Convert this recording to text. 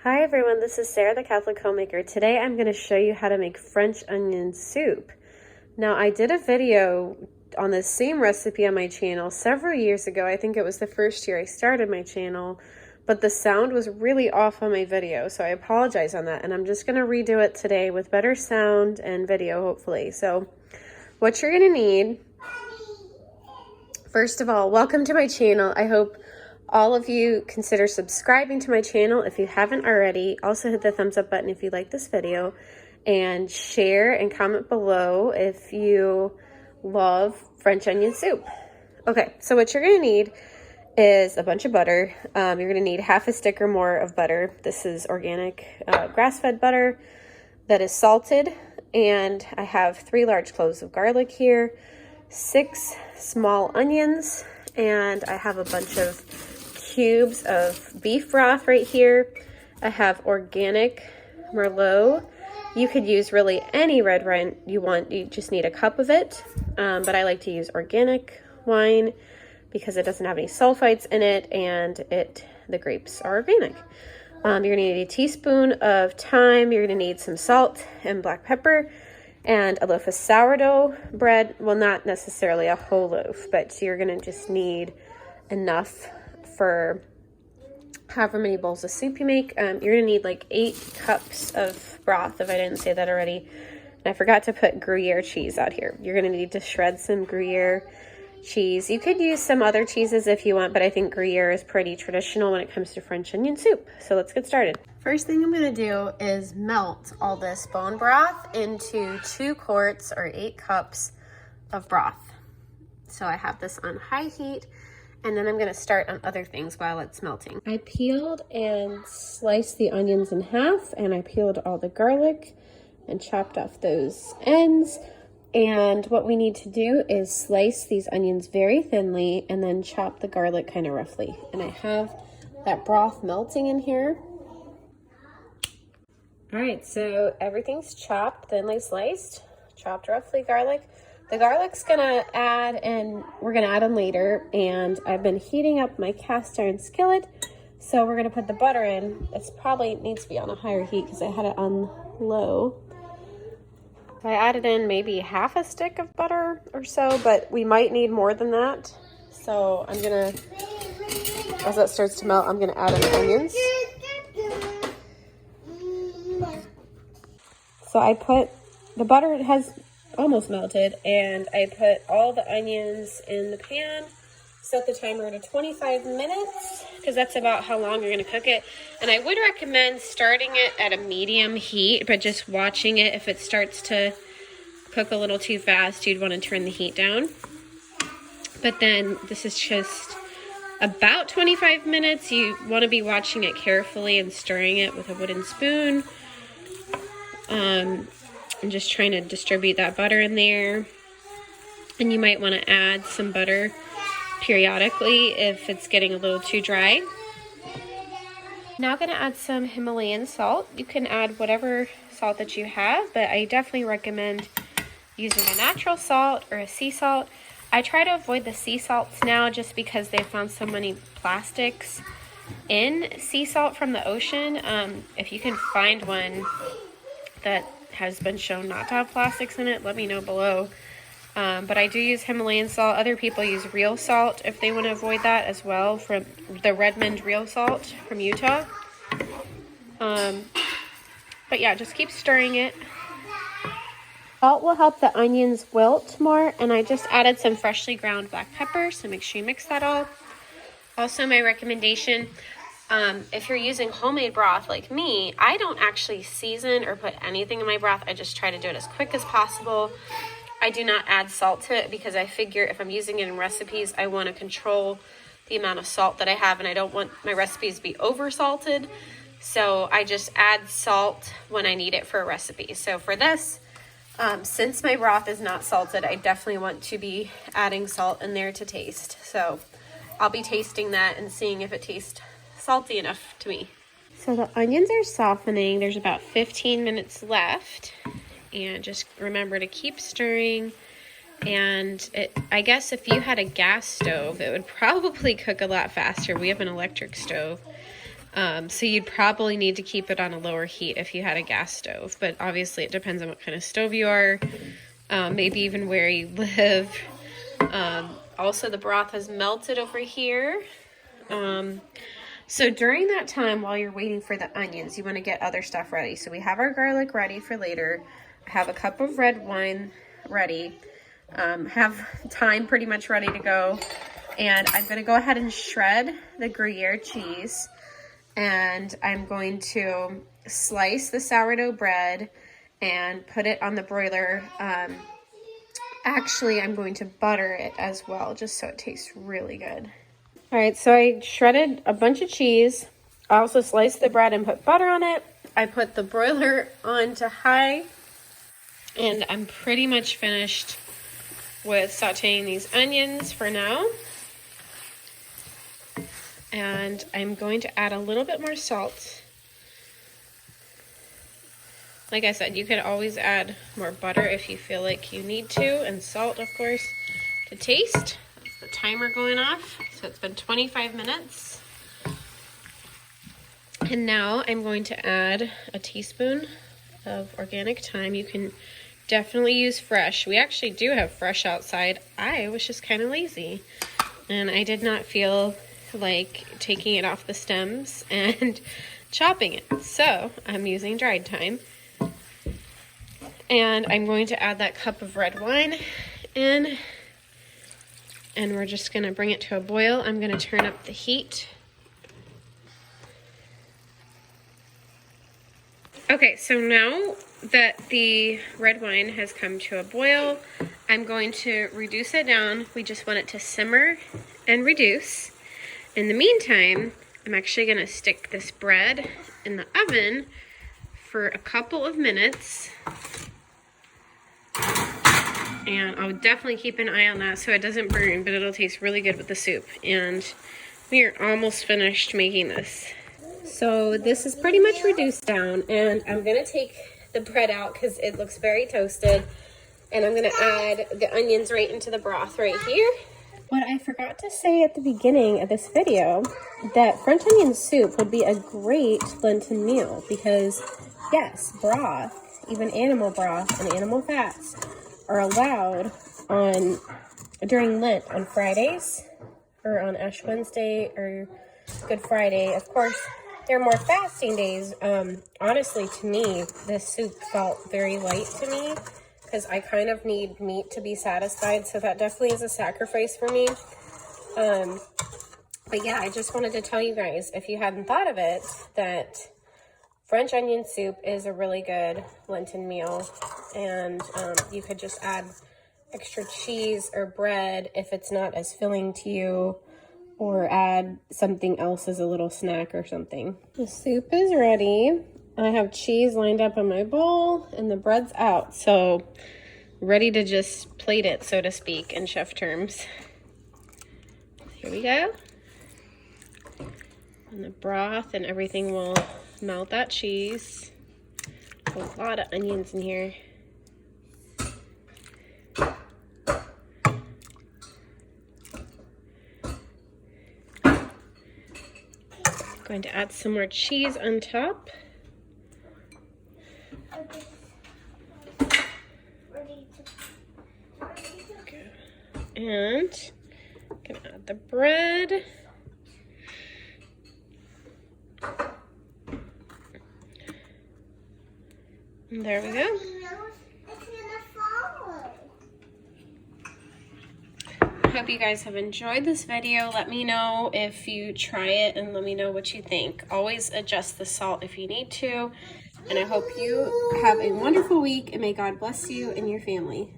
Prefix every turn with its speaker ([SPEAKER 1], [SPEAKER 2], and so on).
[SPEAKER 1] Hi everyone, this is Sarah the Catholic Homemaker. Today I'm going to show you how to make French onion soup. Now I did a video on this same recipe on my channel several years ago. I think it was the first year I started my channel, but the sound was really off on my video, so I apologize on that, and I'm just going to redo it today with better sound and video hopefully. So what you're going to need, first of all, welcome to my channel. I hope all of you consider subscribing to my channel if you haven't already. Also hit the thumbs up button if you like this video, and share and comment below if you love French onion soup. Okay, so what you're gonna need is a bunch of butter. You're gonna need half a stick or more of butter. This is organic grass-fed butter that is salted, and I have 3 large cloves of garlic here, 6 small onions, and I have a bunch of cubes of beef broth right here. I have organic Merlot. You could use really any red wine you want. You just need a cup of it, but I like to use organic wine because it doesn't have any sulfites in it, and the grapes are organic. You're gonna need a teaspoon of thyme. You're gonna need some salt and black pepper and a loaf of sourdough bread. Well, not necessarily a whole loaf, but you're gonna just need enough for however many bowls of soup you make. You're gonna need like 8 cups of broth, if I didn't say that already. And I forgot to put Gruyere cheese out here. You're gonna need to shred some Gruyere cheese. You could use some other cheeses if you want, but I think Gruyere is pretty traditional when it comes to French onion soup. So let's get started. First thing I'm gonna do is melt all this bone broth into 2 quarts or 8 cups of broth. So I have this on high heat, and then I'm gonna start on other things while it's melting. I peeled and sliced the onions in half, and I peeled all the garlic and chopped off those ends. And what we need to do is slice these onions very thinly and then chop the garlic kind of roughly. And I have that broth melting in here. All right, so everything's chopped, thinly sliced, chopped roughly garlic. The garlic's gonna add, and we're gonna add in later, and I've been heating up my cast iron skillet, so we're gonna put the butter in. It's probably needs to be on a higher heat because I had it on low. I added in maybe half a stick of butter or so, but we might need more than that. So I'm gonna, as that starts to melt, I'm gonna add in the onions. So I put, the butter has almost melted, and I put all the onions in the pan, set the timer to 25 minutes because that's about how long you're going to cook it. And I would recommend starting it at a medium heat, but just watching it. If it starts to cook a little too fast, you'd want to turn the heat down. But then this is just about 25 minutes. You want to be watching it carefully and stirring it with a wooden spoon. I'm just trying to distribute that butter in there. And you might want to add some butter periodically if it's getting a little too dry. Now I'm going to add some Himalayan salt. You can add whatever salt that you have, but I definitely recommend using a natural salt or a sea salt. I try to avoid the sea salts now just because they found so many plastics in sea salt from the ocean. If you can find one that has been shown not to have plastics in it, let me know below. But I do use Himalayan salt. Other people use real salt if they want to avoid that as well, from the Redmond real salt from Utah. But yeah, just keep stirring it. Salt will help the onions wilt more, and I just added some freshly ground black pepper, so make sure you mix that all. Also, my recommendation, if you're using homemade broth like me, I don't actually season or put anything in my broth. I just try to do it as quick as possible. I do not add salt to it because I figure if I'm using it in recipes, I want to control the amount of salt that I have, and I don't want my recipes to be over salted. So I just add salt when I need it for a recipe. So for this, since my broth is not salted, I definitely want to be adding salt in there to taste. So I'll be tasting that and seeing if it tastes salty enough to me. So the onions are softening. There's about 15 minutes left, and just remember to keep stirring. And I guess if you had a gas stove, it would probably cook a lot faster. We have an electric stove. So you'd probably need to keep it on a lower heat if you had a gas stove, but obviously it depends on what kind of stove you are, maybe even where you live. Also, the broth has melted over here. So during that time, while you're waiting for the onions, you want to get other stuff ready. So we have our garlic ready for later. I have a cup of red wine ready. Have thyme pretty much ready to go. And I'm going to go ahead and shred the Gruyere cheese. And I'm going to slice the sourdough bread and put it on the broiler. Actually, I'm going to butter it as well, just so it tastes really good. All right, so I shredded a bunch of cheese. I also sliced the bread and put butter on it. I put the broiler on to high, and I'm pretty much finished with sauteing these onions for now. And I'm going to add a little bit more salt. Like I said, you could always add more butter if you feel like you need to, and salt, of course, to taste. That's the timer going off. So it's been 25 minutes. And now I'm going to add a teaspoon of organic thyme. You can definitely use fresh. We actually do have fresh outside. I was just kind of lazy, and I did not feel like taking it off the stems and chopping it. So I'm using dried thyme. And I'm going to add that cup of red wine in, and we're just going to bring it to a boil. I'm going to turn up the heat. Okay, so now that the red wine has come to a boil, I'm going to reduce it down. We just want it to simmer and reduce. In the meantime, I'm actually going to stick this bread in the oven for a couple of minutes. And I'll definitely keep an eye on that so it doesn't burn, but it'll taste really good with the soup. And we are almost finished making this. So this is pretty much reduced down, and I'm going to take the bread out because it looks very toasted. And I'm going to add the onions right into the broth right here. What I forgot to say at the beginning of this video, that French onion soup would be a great Lenten meal because, yes, broth, even animal broth and animal fats, are allowed during Lent on Fridays or on Ash Wednesday or Good Friday. Of course, there are more fasting days. Honestly, to me, this soup felt very light to me because I kind of need meat to be satisfied. So that definitely is a sacrifice for me. But yeah, I just wanted to tell you guys, if you hadn't thought of it, that French onion soup is a really good Lenten meal, and you could just add extra cheese or bread if it's not as filling to you, or add something else as a little snack or something. The soup is ready. I have cheese lined up in my bowl, and the bread's out, so ready to just plate it, so to speak, in chef terms. Here we go. And the broth and everything will melt that cheese. A lot of onions in here. Going to add some more cheese on top. And I'm gonna add the bread. And there we go. Hope you guys have enjoyed this video. Let me know if you try it and let me know what you think. Always adjust the salt if you need to. And I hope you have a wonderful week, and may God bless you and your family.